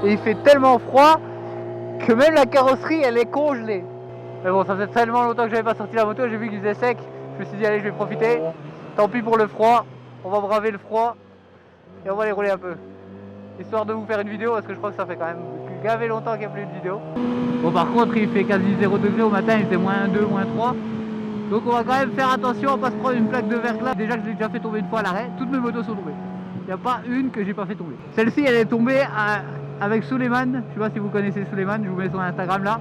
et il fait tellement froid que même la carrosserie elle est congelée. Mais bon, ça fait tellement longtemps que j'avais pas sorti la moto, j'ai vu qu'il faisait sec, je me suis dit allez, je vais profiter. Tant pis pour le froid, on va braver le froid et on va aller rouler un peu. Histoire de vous faire une vidéo parce que je crois que ça fait quand même gavé longtemps qu'il n'y a plus de vidéo. Bon, par contre il fait quasi 0 degré au matin, il fait moins 2, moins 3. Donc on va quand même faire attention à pas se prendre une plaque de verglas. Déjà que je l'ai déjà fait tomber une fois à l'arrêt, toutes mes motos sont tombées. Il n'y a pas une que j'ai pas fait tomber. Celle-ci elle est tombée avec Suleiman. Je sais pas si vous connaissez Suleiman, je vous mets son Instagram là.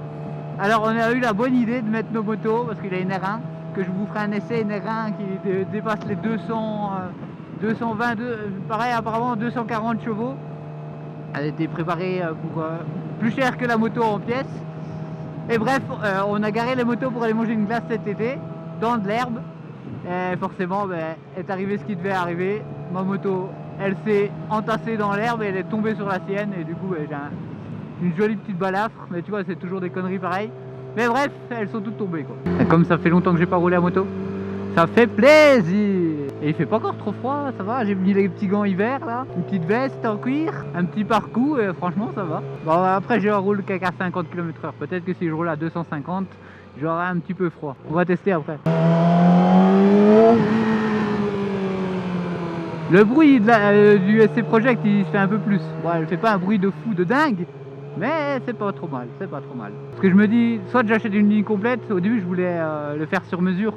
Alors on a eu la bonne idée de mettre nos motos parce qu'il a une R1, que je vous ferai un essai, une R1 qui dépasse les 222, pareil apparemment 240 chevaux. Elle a été préparée pour plus cher que la moto en pièces. Et bref, on a garé les motos pour aller manger une glace cet été, dans de l'herbe. Et forcément, est arrivé ce qui devait arriver. Ma moto, elle s'est entassée dans l'herbe et elle est tombée sur la sienne. Et du coup, j'ai une jolie petite balafre. Mais tu vois, c'est toujours des conneries pareilles. Mais bref, elles sont toutes tombées, quoi. Et comme ça fait longtemps que j'ai pas roulé à moto, ça fait plaisir. Et il fait pas encore trop froid, ça va. J'ai mis les petits gants hiver là, une petite veste en cuir, un petit parcours et franchement ça va. Bon, après je roule qu'à 50 km/h. Peut-être que si je roule à 250, j'aurai un petit peu froid. On va tester après. Le bruit du SC Project il se fait un peu plus. Bon, elle fait pas un bruit de fou de dingue, mais c'est pas trop mal, c'est pas trop mal. Parce que je me dis, soit j'achète une ligne complète. Au début je voulais le faire sur mesure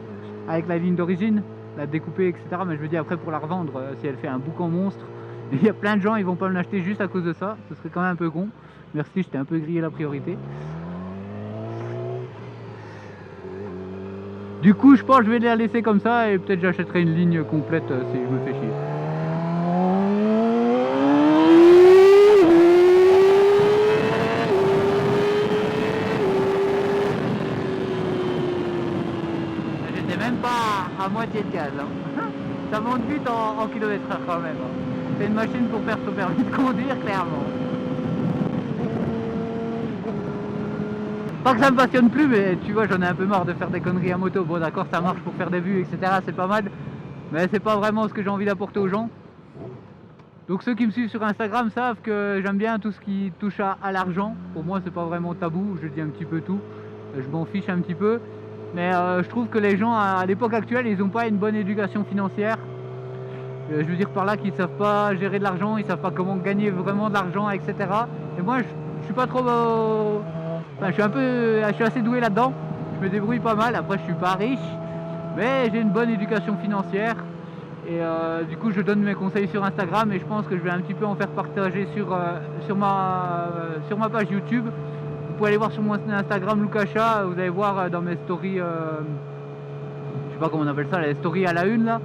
avec la ligne d'origine, la découper, etc. Mais je me dis après pour la revendre, si elle fait un boucan monstre, il y a plein de gens, ils vont pas me l'acheter juste à cause de ça. Ce serait quand même un peu con. Merci, j'étais un peu grillé la priorité. Du coup, je pense que je vais la laisser comme ça et peut-être j'achèterai une ligne complète si je me fais chier. J'étais même pas à moitié de gaz. Hein. Ça monte vite en km/h quand même. C'est une machine pour faire son permis de conduire, clairement. Pas que ça me passionne plus, mais tu vois, j'en ai un peu marre de faire des conneries à moto. Bon d'accord, ça marche pour faire des vues, etc. C'est pas mal. Mais c'est pas vraiment ce que j'ai envie d'apporter aux gens. Donc ceux qui me suivent sur Instagram savent que j'aime bien tout ce qui touche à l'argent. Pour moi, c'est pas vraiment tabou, je dis un petit peu tout. Je m'en fiche un petit peu. Mais je trouve que les gens, à l'époque actuelle, ils n'ont pas une bonne éducation financière. Je veux dire par là qu'ils ne savent pas gérer de l'argent, ils ne savent pas comment gagner vraiment de l'argent, etc. Et moi, je suis pas trop... Enfin, je suis assez doué là-dedans. Je me débrouille pas mal. Après, je suis pas riche, mais j'ai une bonne éducation financière. Et du coup, je donne mes conseils sur Instagram et je pense que je vais un petit peu en faire partager sur ma page YouTube. Vous pouvez aller voir sur mon Instagram Lukacha, vous allez voir dans mes stories, je sais pas comment on appelle ça, les stories à la une là.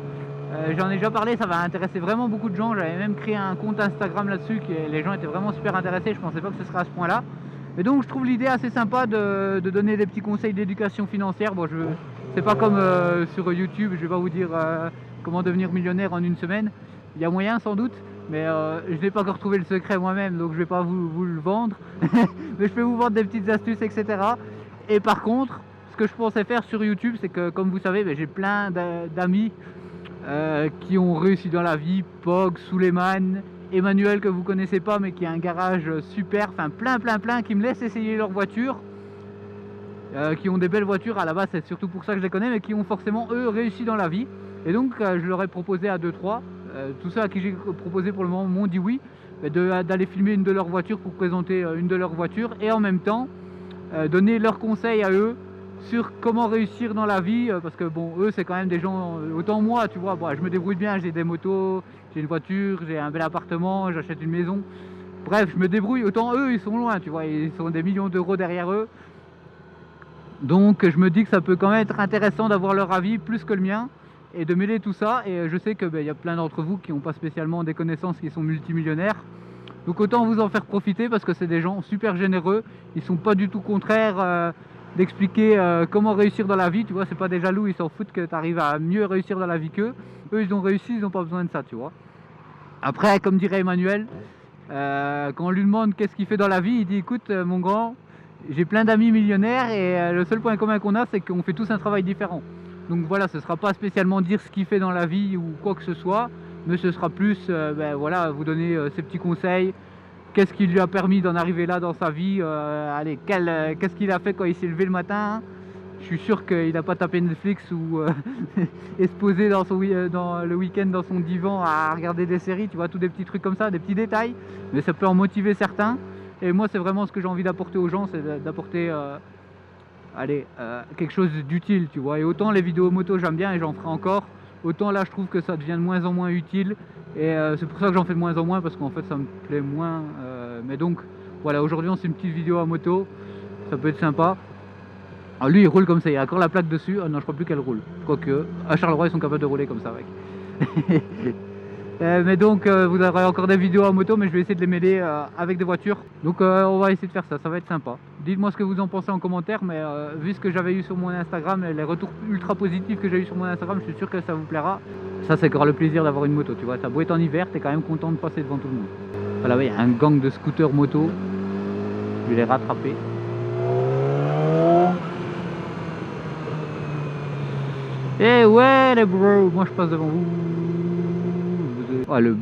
J'en ai déjà parlé, ça va intéresser vraiment beaucoup de gens. J'avais même créé un compte Instagram là-dessus, les gens étaient vraiment super intéressés. Je pensais pas que ce serait à ce point-là. Et donc je trouve l'idée assez sympa de donner des petits conseils d'éducation financière. Bon, c'est pas comme sur YouTube, je vais pas vous dire comment devenir millionnaire en une semaine. Il y a moyen sans doute, mais je n'ai pas encore trouvé le secret moi-même, donc je vais pas vous le vendre. Mais je peux vous vendre des petites astuces, etc. Et par contre, ce que je pensais faire sur YouTube, c'est que comme vous savez, j'ai plein d'amis qui ont réussi dans la vie, Pog, Suleiman, Emmanuel que vous connaissez pas mais qui a un garage super, enfin plein qui me laissent essayer leur voiture, qui ont des belles voitures. À la base c'est surtout pour ça que je les connais, mais qui ont forcément eux réussi dans la vie. Et donc je leur ai proposé à 2-3, tous ceux à qui j'ai proposé pour le moment m'ont dit oui, d'aller filmer une de leurs voitures pour présenter une de leurs voitures et en même temps donner leurs conseils à eux sur comment réussir dans la vie, parce que bon, eux c'est quand même des gens, autant moi tu vois, bon, je me débrouille bien, j'ai des motos, j'ai une voiture, j'ai un bel appartement, j'achète une maison, bref je me débrouille, autant eux ils sont loin, tu vois, ils sont des millions d'euros derrière eux. Donc je me dis que ça peut quand même être intéressant d'avoir leur avis plus que le mien et de mêler tout ça. Et je sais que y a plein d'entre vous qui n'ont pas spécialement des connaissances, qui sont multimillionnaires, donc autant vous en faire profiter parce que c'est des gens super généreux, ils sont pas du tout contraires d'expliquer comment réussir dans la vie, tu vois. C'est pas des jaloux, ils s'en foutent que tu arrives à mieux réussir dans la vie qu'eux. Eux ils ont réussi, ils n'ont pas besoin de ça, tu vois. Après, comme dirait Emmanuel, quand on lui demande qu'est-ce qu'il fait dans la vie, il dit écoute mon grand, j'ai plein d'amis millionnaires et le seul point commun qu'on a, c'est qu'on fait tous un travail différent. Donc voilà, ce sera pas spécialement dire ce qu'il fait dans la vie ou quoi que ce soit, mais ce sera plus voilà, vous donner ces petits conseils qu'est-ce qui lui a permis d'en arriver là dans sa vie, allez, qu'est-ce qu'il a fait quand il s'est levé le matin. Je suis sûr qu'il n'a pas tapé Netflix ou et se poser dans le week-end dans son divan à regarder des séries, tu vois, tous des petits trucs comme ça, des petits détails, mais ça peut en motiver certains. Et moi, c'est vraiment ce que j'ai envie d'apporter aux gens, c'est d'apporter quelque chose d'utile, tu vois. Et autant les vidéos moto j'aime bien et j'en ferai encore, autant là je trouve que ça devient de moins en moins utile. Et c'est pour ça que j'en fais de moins en moins, parce qu'en fait ça me plaît moins. Mais donc voilà, aujourd'hui on fait une petite vidéo à moto, ça peut être sympa. Alors lui il roule comme ça, il a encore la plaque dessus. Ah non, je crois plus qu'elle roule. Quoique, à Charleroi ils sont capables de rouler comme ça avec. Mais donc vous aurez encore des vidéos à moto, mais je vais essayer de les mêler avec des voitures. Donc on va essayer de faire ça, ça va être sympa. Dites-moi ce que vous en pensez en commentaire, mais vu ce que j'avais eu sur mon Instagram, et les retours ultra positifs que j'ai eu sur mon Instagram, je suis sûr que ça vous plaira. Ça c'est encore le plaisir d'avoir une moto, tu vois, ça beau être en hiver, t'es quand même content de passer devant tout le monde. Voilà, il y a un gang de scooters moto, je vais les rattraper. Eh ouais les bros, moi je passe devant vous. Ah, le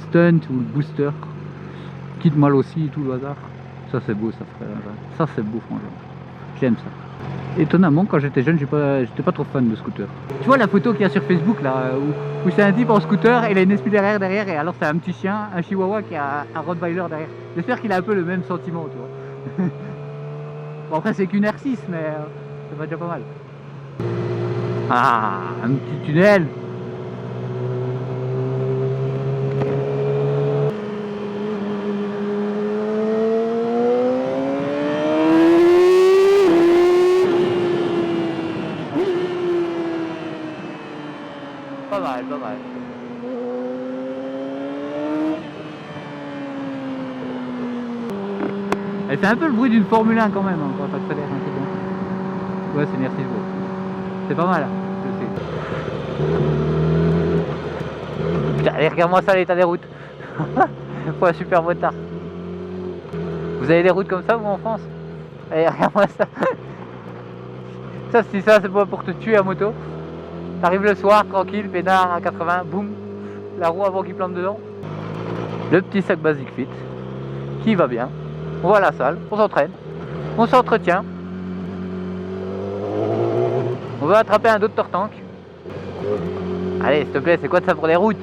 stunt ou le booster, kit mal aussi, tout le hasard. Ça c'est beau, ça frère. Ça c'est beau franchement. J'aime ça. Étonnamment, quand j'étais jeune, j'étais pas trop fan de scooter. Tu vois la photo qu'il y a sur Facebook là, où c'est un type en scooter et il a une espionnière derrière, et alors c'est un petit chien, un chihuahua qui a un Rottweiler derrière. J'espère qu'il a un peu le même sentiment, tu vois. Bon après c'est qu'une R6, mais ça va déjà pas mal. Ah, un petit tunnel. Pas mal, pas mal. Elle fait un peu le bruit d'une Formule 1 quand même, hein, quand t'accélères un peu. Ouais, c'est une R6 gros. C'est pas mal, je sais. Putain, allez, regarde-moi ça, l'état des routes. Faut un super motard. Vous avez des routes comme ça, vous, en France? Allez, regarde-moi ça. Ça, si ça, c'est pas pour te tuer à moto. T'arrives le soir, tranquille, pédard à 80, boum, la roue avant qu'il plante dedans. Le petit sac Basic Fit, qui va bien. On va à la salle, on s'entraîne, on s'entretient. On va attraper un Dr Tank. Allez, s'il te plaît, c'est quoi de ça pour les routes?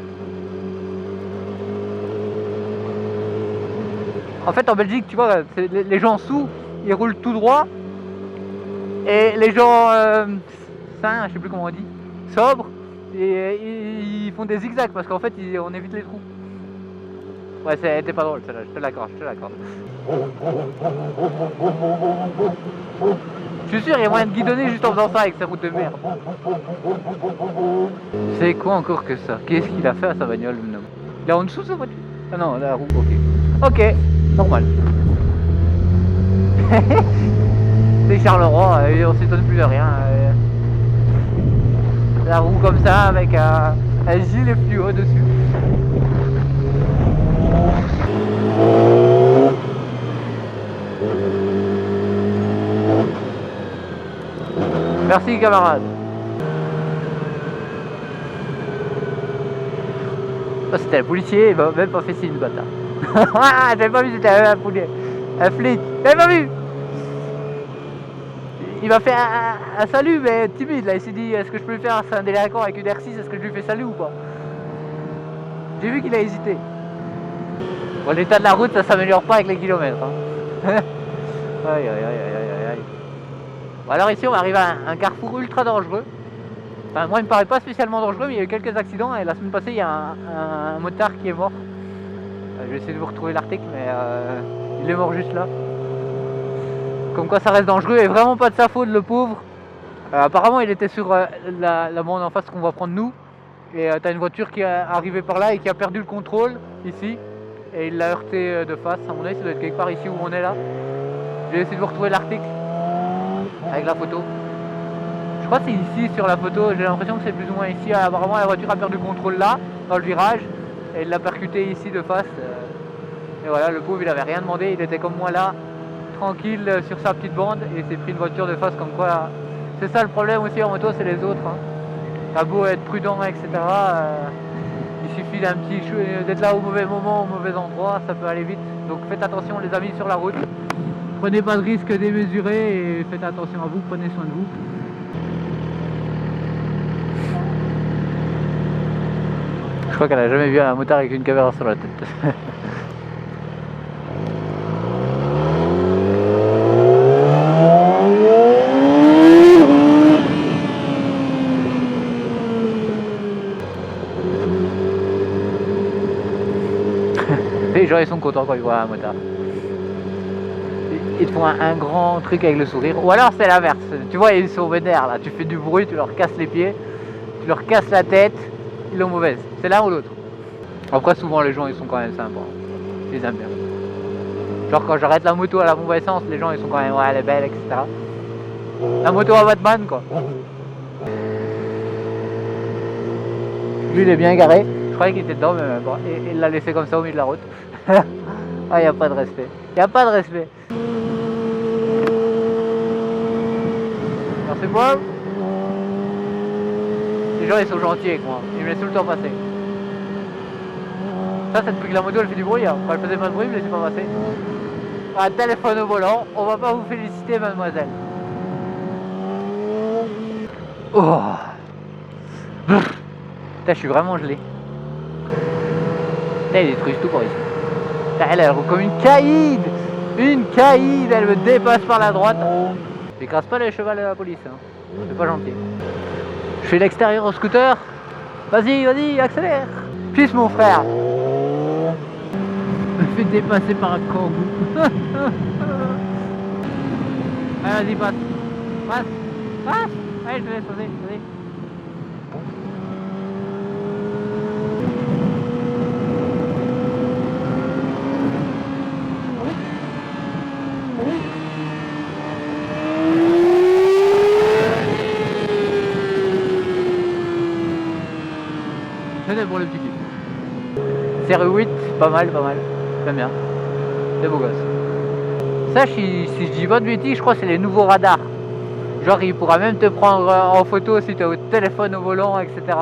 En fait, en Belgique, tu vois, les gens sous, ils roulent tout droit. Et les gens sains, je sais plus comment on dit, sobres, et ils font des zigzags parce qu'en fait on évite les trous. Ouais, c'était pas drôle celle-là, je te l'accorde, je te l'accorde. Je suis sûr, il y a moyen de guidonner juste en faisant ça avec ces routes de merde. C'est quoi encore que ça? Qu'est-ce qu'il a fait à sa bagnole? Il est en dessous sa voiture? Ah non, la roue, ok. Ok, normal. C'est Charleroi, on s'étonne plus de rien. La roue comme ça avec un gilet fluo dessus. Merci camarade. Oh, c'était un policier, il m'a même pas fait signe, bâtard. Ah, j'avais pas vu, c'était un poulet. Un flic, j'avais pas vu. Il m'a fait un salut, mais timide là. Il s'est dit, est-ce que je peux lui faire un délinquant avec une R6, est-ce que je lui fais salut ou pas? J'ai vu qu'il a hésité. Bon, l'état de la route, ça s'améliore pas avec les kilomètres. Hein. Aïe aïe aïe aïe aïe. Bon, alors ici, on va arriver à un carrefour ultra dangereux. Enfin, moi, il me paraît pas spécialement dangereux, mais il y a eu quelques accidents. Et la semaine passée, il y a un motard qui est mort. Je vais essayer de vous retrouver l'article, mais il est mort juste là. Comme quoi ça reste dangereux et vraiment pas de sa faute, le pauvre. Apparemment il était sur la bande en face qu'on va prendre nous. Et t'as une voiture qui est arrivée par là et qui a perdu le contrôle ici. Et il l'a heurté de face. À mon avis ça doit être quelque part ici où on est là. Je vais essayer de vous retrouver l'article avec la photo. Je crois que c'est ici sur la photo, j'ai l'impression que c'est plus ou moins ici. Apparemment la voiture a perdu le contrôle là, dans le virage. Et il l'a percuté ici de face. Et voilà, le pauvre il avait rien demandé, il était comme moi là, tranquille sur sa petite bande, et il s'est pris une voiture de face comme quoi. C'est ça le problème aussi en moto, c'est les autres. Hein. T'as beau être prudent, etc. Il suffit d'un petit d'être là au mauvais moment, au mauvais endroit, ça peut aller vite. Donc faites attention les amis sur la route. Prenez pas de risques démesurés et faites attention à vous, prenez soin de vous. Je crois qu'elle a jamais vu un motard avec une caméra sur la tête. Les gens ils sont contents quand ils voient un motard. Ils te font un grand truc avec le sourire. Ou alors c'est l'inverse. Tu vois, ils sont vénères là. Tu fais du bruit, tu leur casses les pieds, tu leur casses la tête, ils l'ont mauvaise. C'est l'un ou l'autre. Après souvent les gens ils sont quand même sympas. Ils les aiment bien. Genre quand j'arrête la moto à la pompe à essence, les gens ils sont quand même ouais elle est belle, etc. La moto à Batman quoi. Lui il est bien garé. Je croyais qu'il était dedans mais même pas. Et il l'a laissé comme ça au milieu de la route. Ah y a pas de respect. Y a pas de respect. Alors c'est quoi? Les gens ils sont gentils avec moi. Ils me laissent tout le temps passer. Ça c'est depuis que la moto elle fait du bruit. Hein. Quand elle faisait pas de bruit, ils me laissaient pas passer. Un téléphone au volant, on va pas vous féliciter mademoiselle. Oh. Putain, je suis vraiment gelé. Putain, ils détruisent tout par ici. Putain, elle roule comme une caïd. Une caïd, elle me dépasse par la droite. J'écrase pas les chevals de la police, hein. C'est pas gentil. Je fais l'extérieur au scooter. Vas-y, vas-y, accélère. Fils mon frère. Me fait dépasser par un kangou. Allez, vas-y, passe. Passe. Passe. Allez, je te laisse, vas-y, vas-y. C'était pour le petit kiff. Série 8, pas mal, pas mal. J'aime bien. C'est beau gosse. Ça, si je dis pas de bêtises, je crois que c'est les nouveaux radars. Genre, il pourra même te prendre en photo si tu es au téléphone au volant, etc.